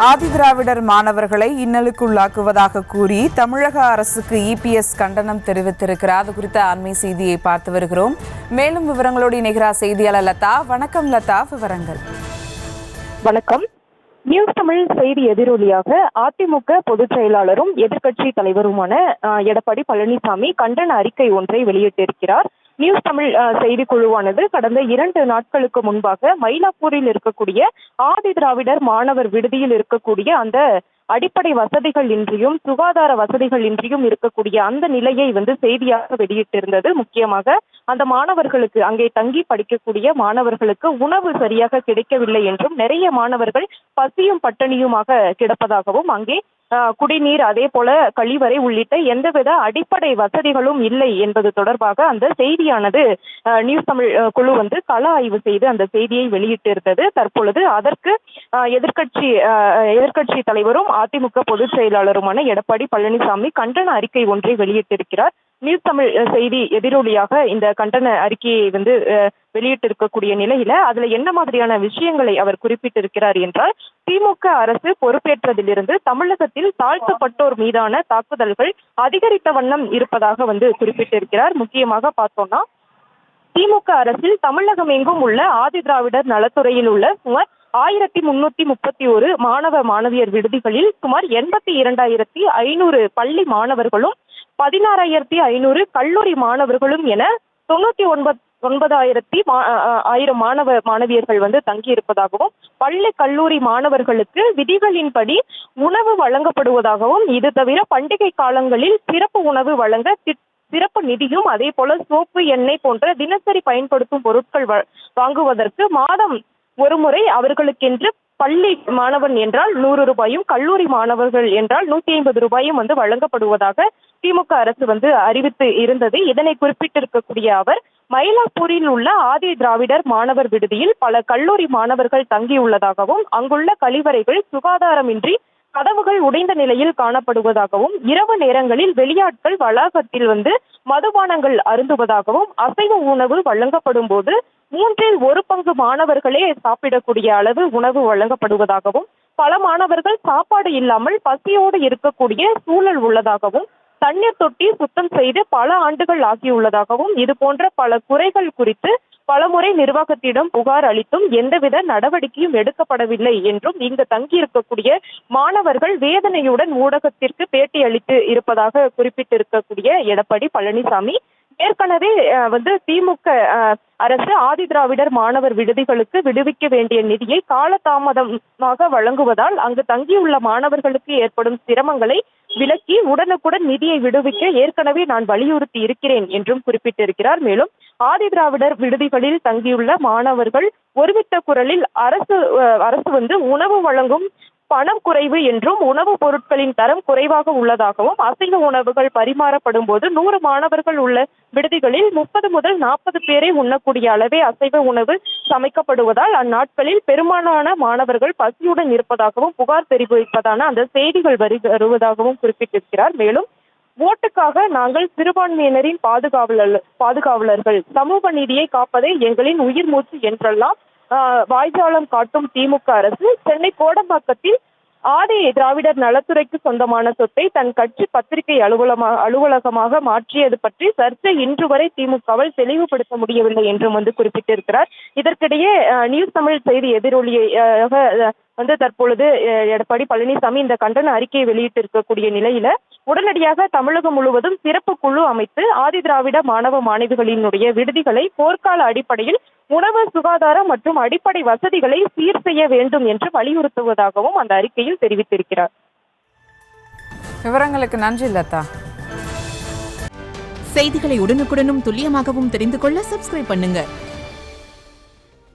ஆதிதிராவிடர் மாணவர்களை இன்னலுக்குள்ளாக்குவதாக கூறி தமிழக அரசுக்கு இபிஎஸ் கண்டனம் தெரிவித்திருக்கிறார். அது குறித்த அண்மை செய்தியை பார்த்து வருகிறோம். மேலும் விவரங்களோடு இணைகிறார் செய்தியாளர் லதா. வணக்கம் லதா, விவரங்கள். வணக்கம். நியூஸ் தமிழ் செய்தி எதிரொலியாக அதிமுக பொதுச் செயலாளரும் எதிர்க்கட்சி தலைவருமான எடப்பாடி பழனிசாமி கண்டன அறிக்கை ஒன்றை வெளியிட்டிருக்கிறார். நியூஸ் தமிழ் செய்திக்குழுவானது கடந்த 2 நாட்களுக்கு முன்பாக மயிலாப்பூரில் இருக்கக்கூடிய ஆதிதிராவிடர் மாணவர் விடுதியில் இருக்கக்கூடிய அந்த அடிப்படை வசதிகள் இன்றியும் சுகாதார வசதிகள் இன்றியும் இருக்கக்கூடிய அந்த நிலையை செய்தியாக வெளியிட்டிருந்தது. முக்கியமாக அந்த மாணவர்களுக்கு, அங்கே தங்கி படிக்கக்கூடிய மாணவர்களுக்கு உணவு சரியாக கிடைக்கவில்லை என்றும், நிறைய மாணவர்கள் பசியும் பட்டினியுமாக கிடப்பதாகவும், அங்கே குடிநீர், அதே போல கழிவறை உள்ளிட்ட எந்தவித அடிப்படை வசதிகளும் இல்லை என்பது தொடர்பாக அந்த செய்தியானது நியூஸ் தமிழ் குழு கள ஆய்வு செய்து அந்த செய்தியை வெளியிட்டிருந்தது. தற்பொழுது அதற்கு எதிர்க்கட்சி தலைவரும் அதிமுக பொதுச் செயலாளருமான எடப்பாடி பழனிசாமி கண்டன அறிக்கை ஒன்றை வெளியிட்டிருக்கிறார். நியூஸ் தமிழ் செய்தி எதிரொலியாக இந்த கண்டன அறிக்கையை வெளியிட்டிருக்கக்கூடிய நிலையில அதுல என்ன மாதிரியான விஷயங்களை அவர் குறிப்பிட்டிருக்கிறார் என்றால், திமுக அரசு பொறுப்பேற்றதிலிருந்து தமிழகத்தில் தாழ்த்தப்பட்டோர் மீதான தாக்குதல்கள் அதிகரித்த வண்ணம் இருப்பதாக குறிப்பிட்டிருக்கிறார். முக்கியமாக பார்த்தோம்னா, திமுக அரசில் தமிழகம் எங்கும் உள்ள ஆதிதிராவிடர் நலத்துறையில் உள்ள சுமார் 1331 மாணவ மாணவியர் விடுதிகளில் சுமார் 82,500 பள்ளி மாணவர்களும் 16,500 கல்லூரி மாணவர்களும் என 99,100 மாணவ மாணவியர்கள் தங்கி இருப்பதாகவும், பள்ளி கல்லூரி மாணவர்களுக்கு விதிகளின்படி உணவு வழங்கப்படுவதாகவும், இது தவிர பண்டிகை காலங்களில் சிறப்பு உணவு வழங்க சிறப்பு நிதியும், அதே போல சோப்பு, எண்ணெய் போன்ற தினசரி பயன்படுத்தும் பொருட்கள் வாங்குவதற்கு மாதம் ஒரு முறை அவர்களுக்கென்று பள்ளி மாணவன் என்றால் 100 ரூபாயும், கல்லூரி மாணவர்கள் என்றால் 150 ரூபாயும் வழங்கப்படுவதாக திமுக அரசு அறிவித்து இருந்தது. இதனை குறிப்பிட்டிருக்கக்கூடிய அவர், மயிலாப்பூரில் உள்ள ஆதி திராவிடர் மாணவர் விடுதியில் பல கல்லூரி மாணவர்கள் தங்கியுள்ளதாகவும், அங்குள்ள கழிவறைகள் சுகாதாரமின்றி கதவுகள் உடைந்த நிலையில் காணப்படுவதாகவும், இரவு நேரங்களில் வெளியாட்கள் வளாகத்தில் மதுபானங்கள் அருந்துவதாகவும், அசைவ உணவு வழங்கப்படும் போது 1/3 பங்கு மாணவர்களே சாப்பிடக்கூடிய அளவு உணவு வழங்கப்படுவதாகவும், பல மாணவர்கள் சாப்பாடு இல்லாமல் பசியோடு இருக்கக்கூடிய சூழல் உள்ளதாகவும், தண்ணீர் தொட்டி சுத்தம் செய்து பல ஆண்டுகள் ஆகியுள்ளதாகவும், இது போன்ற பல குறைகள் குறித்து பலமுறை நிர்வாகத்திடம் புகார் அளித்தும் எந்தவித நடவடிக்கையும் எடுக்கப்படவில்லை என்றும், இங்கு தங்கியிருக்கக்கூடிய மாணவர்கள் வேதனையுடன் ஊடகத்திற்கு பேட்டி அளித்து இருப்பதாக குறிப்பிட்டிருக்கக்கூடிய எடப்பாடி பழனிசாமி, ஏற்கனவே திமுக அரசு ஆதிதிராவிடர் மாணவர் விடுதிகளுக்கு விடுவிக்க வேண்டிய நிதியை காலதாமதமாக வழங்குவதால் அங்கு தங்கியுள்ள மாணவர்களுக்கு ஏற்படும் சிரமங்களை விலக்கி உடனுக்குடன் நிதியை விடுவிக்க ஏற்கனவே நான் வலியுறுத்தி இருக்கிறேன் என்றும் குறிப்பிட்டிருக்கிறார். மேலும் ஆதிதிராவிடர் விடுதிகளில் தங்கியுள்ள மாணவர்கள் ஒருமித்த குரலில் அரசு உணவு வழங்கும் பணம் குறைவு என்றும், உணவுப் பொருட்களின் தரம் குறைவாக உள்ளதாகவும், அசைவ உணவுகள் பரிமாறப்படும் போது 100 மாணவர்கள் உள்ள விடுதிகளில் 30 முதல் 40 பேரை உண்ணக்கூடிய அளவே அசைவ உணவு சமைக்கப்படுவதால் அந்நாட்களில் பெரும்பாலான மாணவர்கள் பசியுடன் இருப்பதாகவும் புகார் தெரிவிப்பதான அந்த செய்திகள் வருவதாகவும் குறிப்பிட்டிருக்கிறார். மேலும் ஓட்டுக்காக நாங்கள் சிறுபான்மையினரின் பாதுகாவலர்கள், சமூக நீதியை காப்பதே எங்களின் உயிர் மூச்சு என்றெல்லாம் வாய்ஜாலம் காட்டும் திமுக அரசு சென்னை கோடம்பாக்கத்தில் ஆதி திராவிடர் நலத்துறைக்கு சொந்தமான சொத்தை தன் கட்சி பத்திரிகை அலுவலகமாக மாற்றியது பற்றி சர்ச்சை இன்று வரை திமுகவால் தெளிவுபடுத்த முடியவில்லை என்றும் குறிப்பிட்டிருக்கிறார். இதற்கிடையே நியூஸ் தமிழ் செய்தி எதிரொலியாக தற்பொழுது எடப்பாடி பழனிசாமி இந்த கண்டன அறிக்கையை வெளியிட்டிருக்கக்கூடிய நிலையில உடனடியாக தமிழகம் முழுவதும் சிறப்பு குழு அமைத்து ஆதிதிராவிட மாணவ மாணவிகளினுடைய விடுதிகளை போர்க்கால அடிப்படையில் உணவு, சுகாதாரம் மற்றும் அடிப்படை வசதிகளை சீர் செய்ய வேண்டும் என்று வலியுறுத்துவதாகவும் அந்த அறிக்கையில் தெரிவித்திருக்கிறார். விவரங்களுக்கு நன்றி லதா. செய்திகளை உடனுக்குடனும் துல்லியமாகவும் தெரிந்து கொள்ள சப்ஸ்கிரைப் பண்ணுங்க.